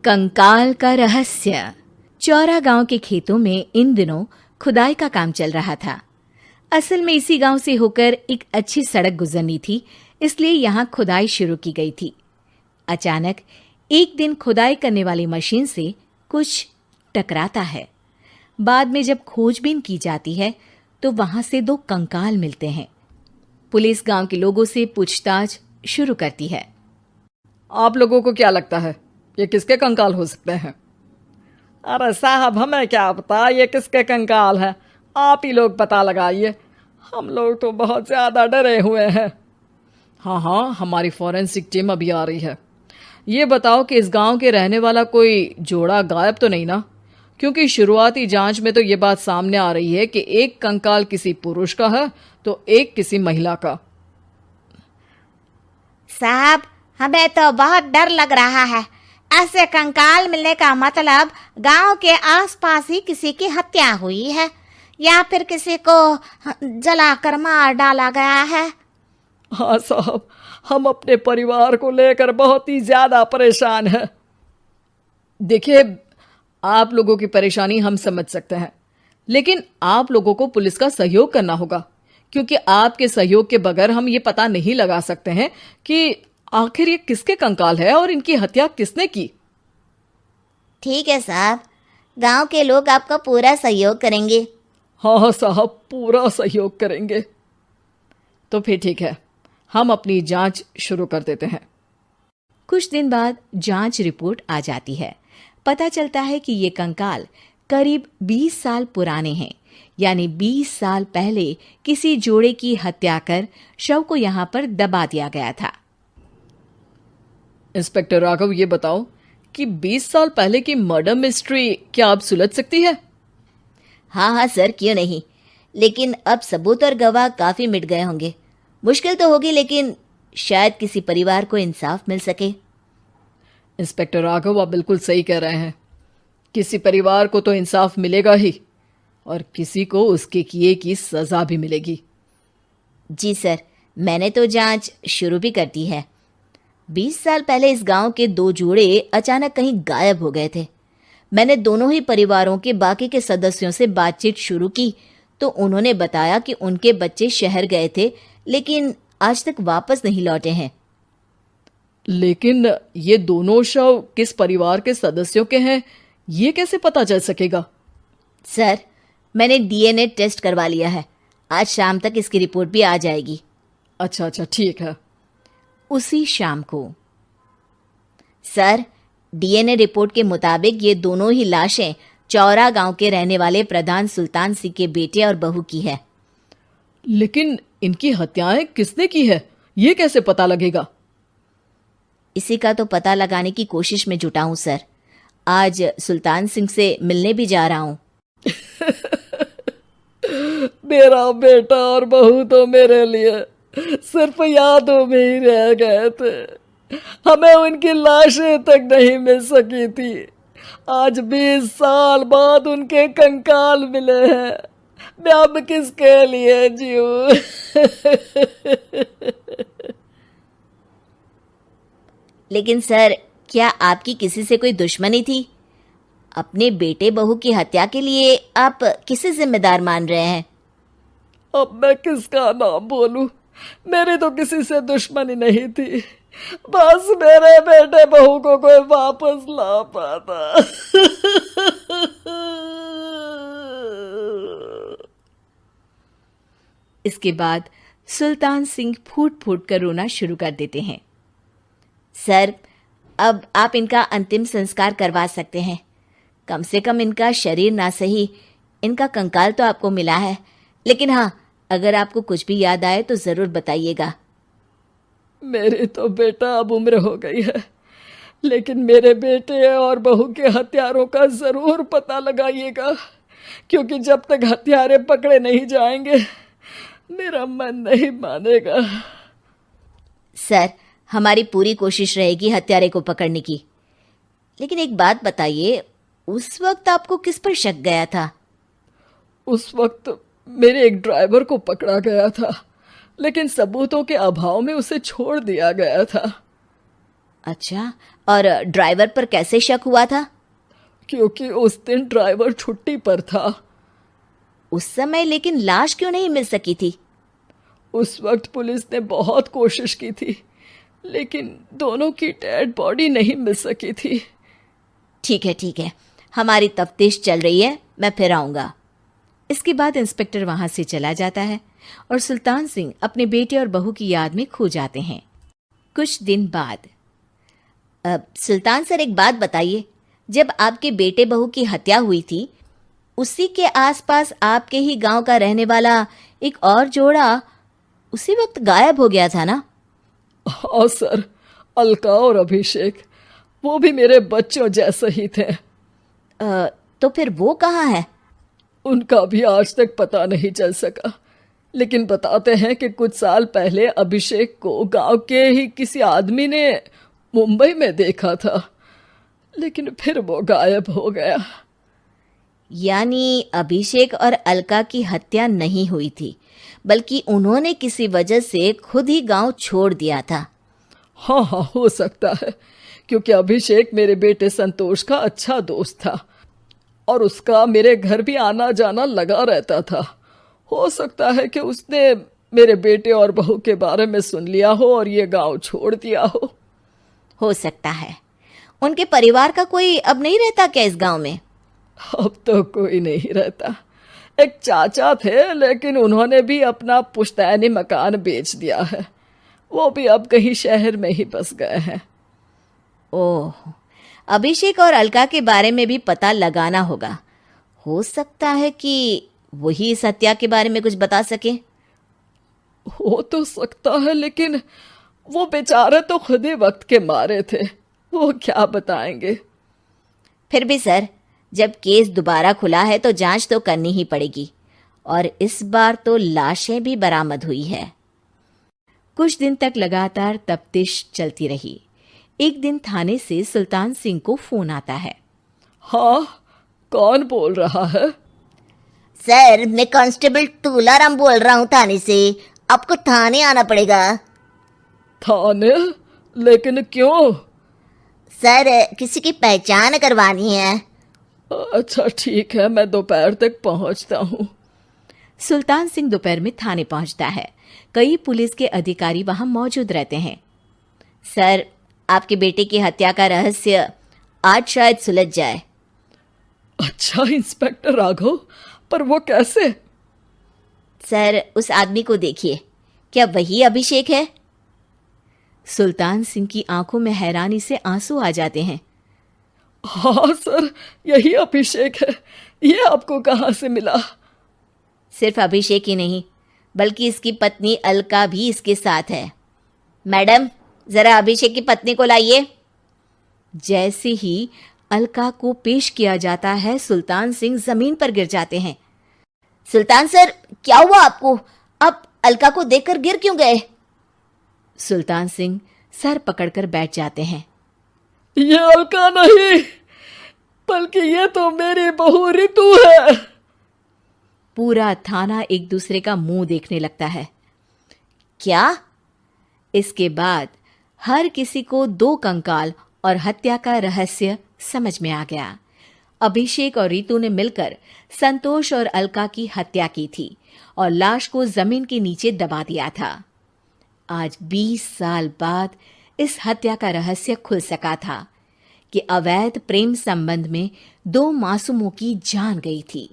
कंकाल का रहस्य। चौरा गांव के खेतों में इन दिनों खुदाई का काम चल रहा था। असल में इसी गांव से होकर एक अच्छी सड़क गुजरनी थी, इसलिए यहाँ खुदाई शुरू की गई थी। अचानक एक दिन खुदाई करने वाली मशीन से कुछ टकराता है। बाद में जब खोजबीन की जाती है तो वहां से 2 कंकाल मिलते हैं। पुलिस गांव के लोगों से पूछताछ शुरू करती है। आप लोगों को क्या लगता है ये किसके कंकाल हो सकते हैं? अरे साहब, हमें क्या पता ये किसके कंकाल है, आप ही लोग पता लगाइए। हम लोग तो बहुत ज़्यादा डरे हुए हैं। हाँ, हमारी फॉरेंसिक टीम अभी आ रही है। ये बताओ कि इस गांव के रहने वाला कोई जोड़ा गायब तो नहीं ना? क्योंकि शुरुआती जांच में तो ये बात सामने आ रही है कि एक कंकाल किसी पुरुष का है तो एक किसी महिला का। साहब, हमें तो बहुत डर लग रहा है। ऐसे कंकाल मिलने का मतलब गांव के आसपास ही किसी की हत्या हुई है या फिर किसी को जलाकर मार डाला गया है। हाँ साहब, हम अपने परिवार को लेकर बहुत ही ज्यादा परेशान हैं। देखिए, आप लोगों की परेशानी हम समझ सकते हैं, लेकिन आप लोगों को पुलिस का सहयोग करना होगा, क्योंकि आपके सहयोग के बगैर हम ये पता नहीं लगा सकते हैं कि आखिर ये किसके कंकाल है और इनकी हत्या किसने की। ठीक है साहब, गांव के लोग आपका पूरा सहयोग करेंगे। हाँ साहब, पूरा सहयोग करेंगे। तो फिर ठीक है, हम अपनी जांच शुरू कर देते हैं। कुछ दिन बाद जांच रिपोर्ट आ जाती है। पता चलता है कि ये कंकाल करीब 20 साल पुराने हैं, यानी 20 साल पहले किसी जोड़े की हत्या कर शव को यहाँ पर दबा दिया गया था। इंस्पेक्टर राघव, ये बताओ कि 20 साल पहले की मर्डर मिस्ट्री क्या अब सुलझ सकती है? हाँ सर, क्यों नहीं। लेकिन अब सबूत और गवाह काफी मिट गए होंगे। मुश्किल तो होगी, लेकिन शायद किसी परिवार को इंसाफ मिल सके। इंस्पेक्टर राघव, आप बिल्कुल सही कह रहे हैं। किसी परिवार को तो इंसाफ मिलेगा ही और किसी को उसके किए की सजा भी मिलेगी। जी सर, मैंने तो जांच शुरू भी कर दी है। 20 साल पहले इस गांव के 2 जोड़े अचानक कहीं गायब हो गए थे। मैंने दोनों ही परिवारों के बाकी के सदस्यों से बातचीत शुरू की तो उन्होंने बताया कि उनके बच्चे शहर गए थे, लेकिन आज तक वापस नहीं लौटे हैं। लेकिन ये दोनों शव किस परिवार के सदस्यों के हैं, ये कैसे पता चल सकेगा? सर, मैंने डीएनए टेस्ट करवा लिया है। आज शाम तक इसकी रिपोर्ट भी आ जाएगी। अच्छा, ठीक है। उसी शाम को सर, डीएनए रिपोर्ट के मुताबिक ये दोनों ही लाशें चौरा गांव के रहने वाले प्रधान सुल्तान सिंह के बेटे और बहू की है। लेकिन इनकी हत्याएं किसने की है, ये कैसे पता लगेगा? इसी का तो पता लगाने की कोशिश में जुटा हूं सर। आज सुल्तान सिंह से मिलने भी जा रहा हूं। मेरा बेटा और बहू तो मेरे लिए सिर्फ यादों में ही रह गए थे। हमें उनकी लाशें तक नहीं मिल सकी थी। आज 20 साल बाद उनके कंकाल मिले हैं। मैं अब किसके लिए जीऊं? लेकिन सर, क्या आपकी किसी से कोई दुश्मनी थी? अपने बेटे बहू की हत्या के लिए आप किसे जिम्मेदार मान रहे हैं? अब मैं किसका नाम बोलूं? मेरी तो किसी से दुश्मनी नहीं थी, बस मेरे बेटे बहू को कोई वापस ला पाता। इसके बाद सुल्तान सिंह फूट फूट कर रोना शुरू कर देते हैं। सर, अब आप इनका अंतिम संस्कार करवा सकते हैं। कम से कम इनका शरीर ना सही, इनका कंकाल तो आपको मिला है। लेकिन हाँ, अगर आपको कुछ भी याद आए तो जरूर बताइएगा। मेरी तो बेटा अब उम्र हो गई है, लेकिन मेरे बेटे और बहू के हत्यारों का जरूर पता लगाइएगा, क्योंकि जब तक हत्यारे पकड़े नहीं जाएंगे मेरा मन नहीं मानेगा। सर, हमारी पूरी कोशिश रहेगी हत्यारे को पकड़ने की। लेकिन एक बात बताइए, उस वक्त आपको किस पर शक गया था? उस वक्त मेरे एक ड्राइवर को पकड़ा गया था, लेकिन सबूतों के अभाव में उसे छोड़ दिया गया था। अच्छा, और ड्राइवर पर कैसे शक हुआ था? क्योंकि उस दिन ड्राइवर छुट्टी पर था। उस समय लेकिन लाश क्यों नहीं मिल सकी थी? उस वक्त पुलिस ने बहुत कोशिश की थी, लेकिन दोनों की डेड बॉडी नहीं मिल सकी थी। ठीक है, हमारी तफ्तीश चल रही है, मैं फिर आऊंगा। इसके बाद इंस्पेक्टर वहां से चला जाता है और सुल्तान सिंह अपने बेटे और बहू की याद में खो जाते हैं। कुछ दिन बाद सुल्तान सर, एक बात बताइए, जब आपके बेटे बहू की हत्या हुई थी, उसी के आसपास आपके ही गांव का रहने वाला एक और जोड़ा उसी वक्त गायब हो गया था ना? हाँ सर, अलका और अभिषेक, वो भी मेरे बच्चों जैसे ही थे। तो फिर वो कहाँ है? उनका भी आज तक पता नहीं चल सका, लेकिन बताते हैं कि कुछ साल पहले अभिषेक को गांव के ही किसी आदमी ने मुंबई में देखा था, लेकिन फिर वो गायब हो गया। यानी अभिषेक और अलका की हत्या नहीं हुई थी, बल्कि उन्होंने किसी वजह से खुद ही गांव छोड़ दिया था। हाँ, हो सकता है, क्योंकि अभिषेक मेरे बेटे संतोष का अच्छा दोस्त था और उसका मेरे घर भी आना जाना लगा रहता था। हो सकता है कि उसने मेरे बेटे और बहू के बारे में सुन लिया हो और ये गांव छोड़ दिया हो सकता है। उनके परिवार का कोई अब नहीं रहता क्या इस गांव में? अब तो कोई नहीं रहता। एक चाचा थे, लेकिन उन्होंने भी अपना पुश्तैनी मकान बेच दिया है। वो भी अब कहीं शहर में ही बस गए हैं। ओह, अभिषेक और अलका के बारे में भी पता लगाना होगा। हो सकता है कि वही इस हत्या के बारे में कुछ बता सके। हो तो सकता है, लेकिन वो बेचारे तो खुद ही वक्त के मारे थे, वो क्या बताएंगे। फिर भी सर, जब केस दोबारा खुला है तो जांच तो करनी ही पड़ेगी, और इस बार तो लाशें भी बरामद हुई है। कुछ दिन तक लगातार तफ्तीश चलती रही। एक दिन थाने से सुल्तान सिंह को फोन आता है। हाँ, कौन बोल रहा है? सर, मैं कांस्टेबल तुलाराम बोल रहा हूँ थाने से। आपको थाने आना पड़ेगा। थाने? लेकिन क्यों? सर, किसी की पहचान करवानी है। अच्छा ठीक है, मैं दोपहर तक पहुंचता हूँ। सुल्तान सिंह दोपहर में थाने पहुंचता है। कई पुलिस के अधिकारी वहां मौजूद रहते हैं। सर, आपके बेटे की हत्या का रहस्य आज शायद सुलझ जाए। अच्छा इंस्पेक्टर राघव, पर वो कैसे? सर, उस आदमी को देखिए, क्या वही अभिषेक है? सुल्तान सिंह की आंखों में हैरानी से आंसू आ जाते हैं। हाँ सर, यही अभिषेक है। ये आपको कहाँ से मिला? सिर्फ अभिषेक ही नहीं, बल्कि इसकी पत्नी अलका भी इसके साथ है। मैडम, जरा अभिषेक की पत्नी को लाइए। जैसे ही अलका को पेश किया जाता है, सुल्तान सिंह जमीन पर गिर जाते हैं। सुल्तान सर, क्या हुआ आपको? आप अलका को देखकर गिर क्यों गए? सुल्तान सिंह सर पकड़कर बैठ जाते हैं। ये अलका नहीं, बल्कि ये तो मेरी बहू रितु है। पूरा थाना एक दूसरे का मुंह देखने लगता है। क्या? इसके बाद हर किसी को दो कंकाल और हत्या का रहस्य समझ में आ गया। अभिषेक और रितु ने मिलकर संतोष और अलका की हत्या की थी और लाश को जमीन के नीचे दबा दिया था। आज 20 साल बाद इस हत्या का रहस्य खुल सका था कि अवैध प्रेम संबंध में 2 मासूमों की जान गई थी।